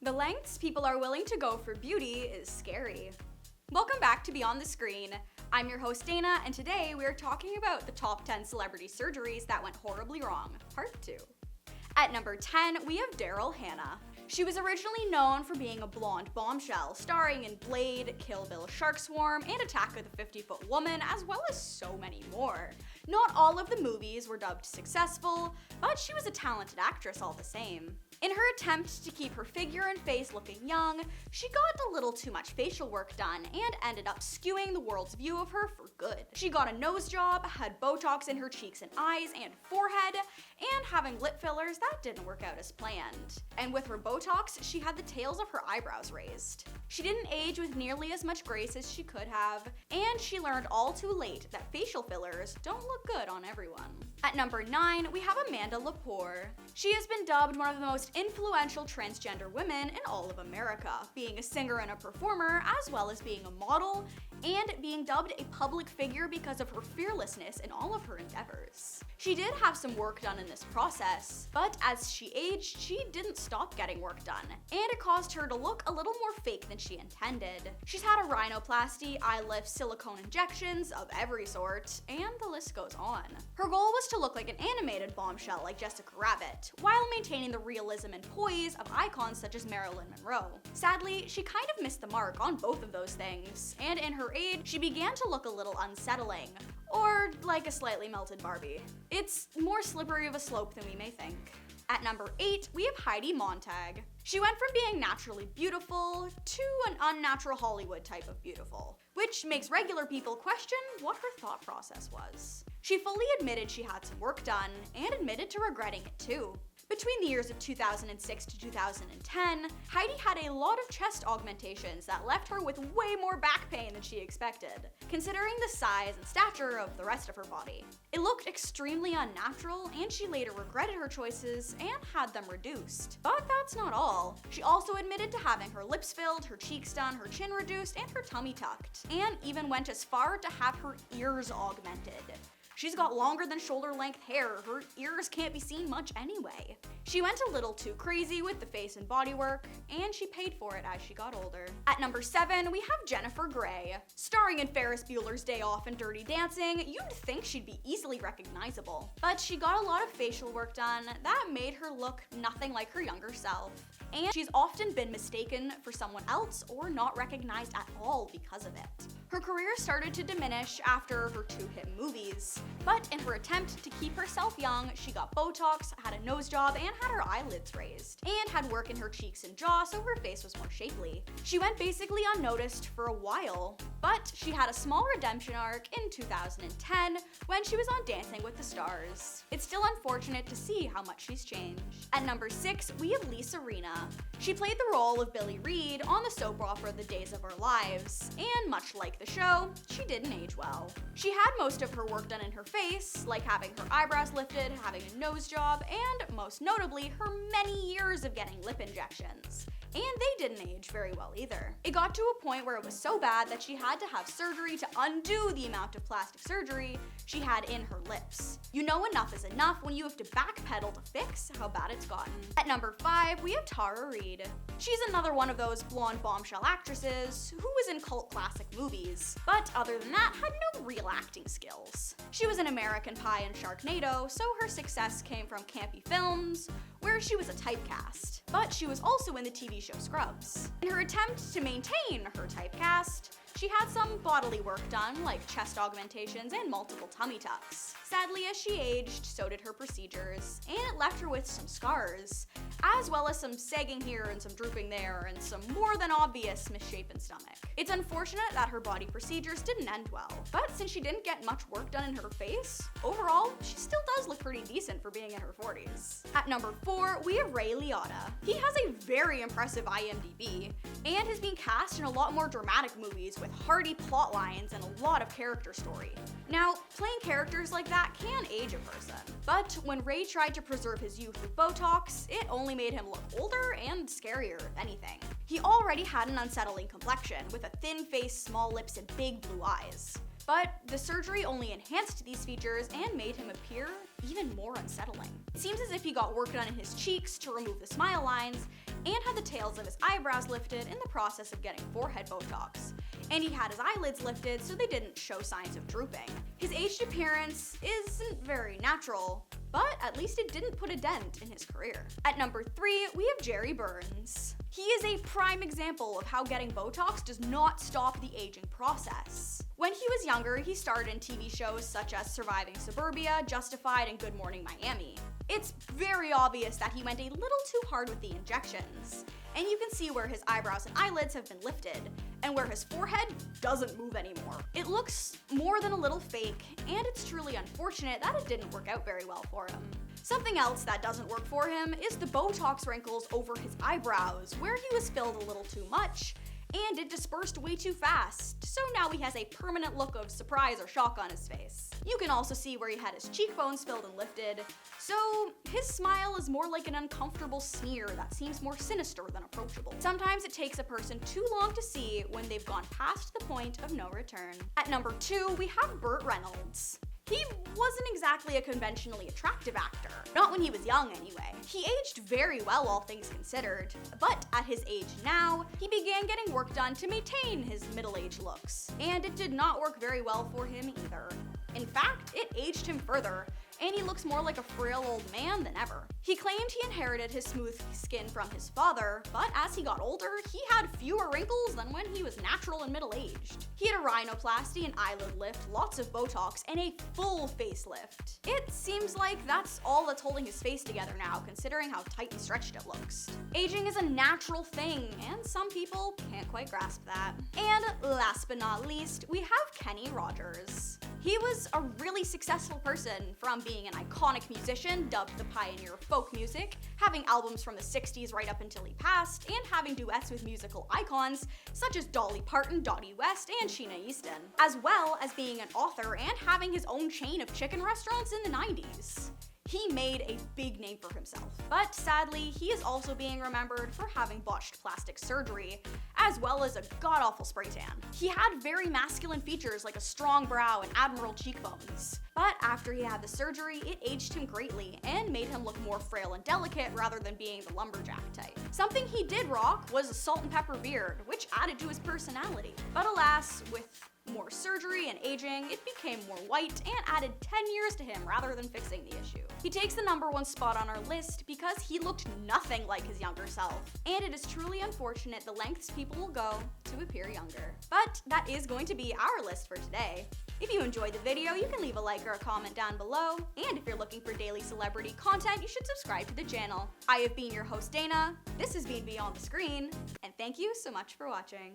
The lengths people are willing to go for beauty is scary. Welcome back to Beyond the Screen. I'm your host Dana, and today we are talking about the top 10 celebrity surgeries that went horribly wrong, part 2. At number 10, we have Daryl Hannah. She was originally known for being a blonde bombshell, starring in Blade, Kill Bill Shark Swarm, and Attack of the 50-Foot Woman, as well as so many more. Not all of the movies were dubbed successful, but she was a talented actress all the same. In her attempt to keep her figure and face looking young, she got a little too much facial work done and ended up skewing the world's view of her for good. She got a nose job, had Botox in her cheeks and eyes and forehead, and having lip fillers that didn't work out as planned. And with her Botox, she had the tails of her eyebrows raised. She didn't age with nearly as much grace as she could have, and she learned all too late that facial fillers don't look good on everyone. At number 9, we have Amanda Lepore. She has been dubbed one of the most influential transgender women in all of America, being a singer and a performer, as well as being a model, and being dubbed a public figure because of her fearlessness in all of her endeavors. She did have some work done in this process, but as she aged, she didn't stop getting work done, and it caused her to look a little more fake than she intended. She's had a rhinoplasty, eye lift, silicone injections of every sort, and the list goes on. Her goal was to look like an animated bombshell like Jessica Rabbit, while maintaining the realism and poise of icons such as Marilyn Monroe. Sadly, she kind of missed the mark on both of those things, and in her age, she began to look a little unsettling, or like a slightly melted Barbie. It's more slippery of a slope than we may think. At number 8, we have Heidi Montag. She went from being naturally beautiful to an unnatural Hollywood type of beautiful, which makes regular people question what her thought process was. She fully admitted she had some work done, and admitted to regretting it too. Between the years of 2006 to 2010, Heidi had a lot of chest augmentations that left her with way more back pain than she expected, considering the size and stature of the rest of her body. It looked extremely unnatural, and she later regretted her choices and had them reduced. But that's not all. She also admitted to having her lips filled, her cheeks done, her chin reduced, and her tummy tucked, and even went as far to have her ears augmented. She's got longer than shoulder-length hair, her ears can't be seen much anyway. She went a little too crazy with the face and body work, and she paid for it as she got older. At number 7, we have Jennifer Grey. Starring in Ferris Bueller's Day Off and Dirty Dancing, you'd think she'd be easily recognizable. But she got a lot of facial work done that made her look nothing like her younger self. And she's often been mistaken for someone else or not recognized at all because of it. Her career started to diminish after her 2 hit movies, but in her attempt to keep herself young, she got Botox, had a nose job, and had her eyelids raised, and had work in her cheeks and jaw so her face was more shapely. She went basically unnoticed for a while, but she had a small redemption arc in 2010 when she was on Dancing with the Stars. It's still unfortunate to see how much she's changed. At number 6, we have Rinna. She played the role of Billy Reid on the soap opera The Days of Our Lives, and much like the show, she didn't age well. She had most of her work done in her face, like having her eyebrows lifted, having a nose job, and most notably, her many years of getting lip injections. And they didn't age very well either. It got to a point where it was so bad that she had to have surgery to undo the amount of plastic surgery she had in her lips. You know enough is enough when you have to backpedal to fix how bad it's gotten. At number 5, we have Reid. She's another one of those blonde bombshell actresses who was in cult classic movies, but other than that, had no real acting skills. She was in American Pie and Sharknado, so her success came from campy films, where she was a typecast. But she was also in the TV show Scrubs. In her attempt to maintain her typecast, she had some bodily work done, like chest augmentations and multiple tummy tucks. Sadly, as she aged, so did her procedures, and it left her with some scars, as well as some sagging here and some drooping there, and some more than obvious misshapen stomach. It's unfortunate that her body procedures didn't end well, but since she didn't get much work done in her face, overall, she still does look pretty decent for being in her 40s. At number 4, we have Liotta. He has a very impressive IMDb, and has been cast in a lot more dramatic movies with hearty plot lines and a lot of character story. Now, playing characters like that can age a person, but when Reid tried to preserve his youth with Botox, it only made him look older and scarier, if anything. He already had an unsettling complexion, with a thin face, small lips, and big blue eyes. But the surgery only enhanced these features and made him appear even more unsettling. It seems as if he got work done in his cheeks to remove the smile lines, and had the tails of his eyebrows lifted in the process of getting forehead Botox. And he had his eyelids lifted so they didn't show signs of drooping. His aged appearance isn't very natural, but at least it didn't put a dent in his career. At number 3, we have Jere Burns. He is a prime example of how getting Botox does not stop the aging process. When he was younger, he starred in TV shows such as Surviving Suburbia, Justified, and Good Morning Miami. It's very obvious that he went a little too hard with the injections, and you can see where his eyebrows and eyelids have been lifted, and where his forehead doesn't move anymore. It looks more than a little fake, and it's truly unfortunate that it didn't work out very well for him. Something else that doesn't work for him is the Botox wrinkles over his eyebrows, where he was filled a little too much, and it dispersed way too fast, so now he has a permanent look of surprise or shock on his face. You can also see where he had his cheekbones filled and lifted, so his smile is more like an uncomfortable sneer that seems more sinister than approachable. Sometimes it takes a person too long to see when they've gone past the point of no return. At number 2, we have Burt Reynolds. He wasn't exactly a conventionally attractive actor. Not when he was young, anyway. He aged very well, all things considered. But at his age now, he began getting work done to maintain his middle-aged looks. And it did not work very well for him either. In fact, it aged him further, and he looks more like a frail old man than ever. He claimed he inherited his smooth skin from his father, but as he got older, he had fewer wrinkles than when he was natural and middle-aged. He had a rhinoplasty, an eyelid lift, lots of Botox, and a full facelift. It seems like that's all that's holding his face together now, considering how tight and stretched it looks. Aging is a natural thing, and some people can't quite grasp that. And last but not least, we have Kenny Rogers. He was a really successful person, from being an iconic musician, dubbed the pioneer of folk music, having albums from the 60s right up until he passed, and having duets with musical icons such as Dolly Parton, Dottie West, and Sheena Easton, as well as being an author and having his own chain of chicken restaurants in the 90s. He made a big name for himself, but sadly, he is also being remembered for having botched plastic surgery, as well as a god-awful spray tan. He had very masculine features like a strong brow and admirable cheekbones, but after he had the surgery, it aged him greatly and made him look more frail and delicate rather than being the lumberjack type. Something he did rock was a salt and pepper beard, which added to his personality. But alas, with more surgery and aging, it became more white and added 10 years to him rather than fixing the issue. He takes the number 1 spot on our list because he looked nothing like his younger self, and it is truly unfortunate the lengths people will go to appear younger. But that is going to be our list for today. If you enjoyed the video, you can leave a like or a comment down below, and if you're looking for daily celebrity content, you should subscribe to the channel. I have been your host, Dana. This has been Beyond the Screen, and thank you so much for watching.